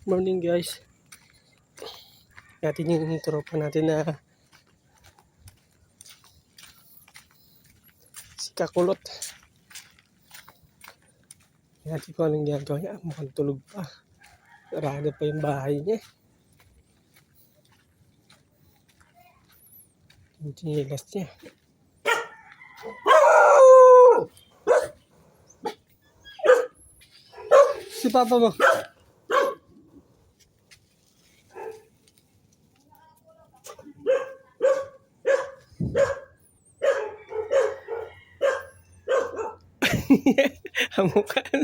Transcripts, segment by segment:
Morning guys. Natin yung tropa natin na si Kakulot. Natin ko anong ginagawa niya. Mukhang tulog pa. Sarado pa yung bahay niya. Yung chinilas niya. Si Papa mo. Hamukan.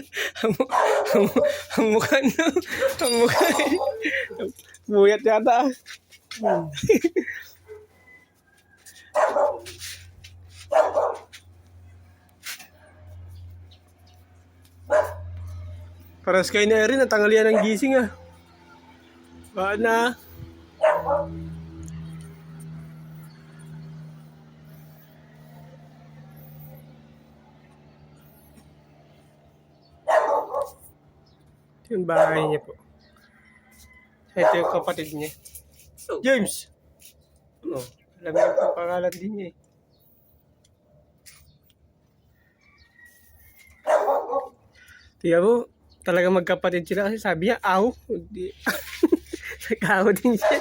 Hamukan. Buyat yata. Paras kayo na rin, natangalian ng gising ah. Baka na. Ito yung bahay niya po. Ito yung kapatid niya. James! Oh, alam mo yung pangalan din niya eh. Tiya mo, talaga magkapatid sila kasi sabi niya, aw. Nag-aw din siya.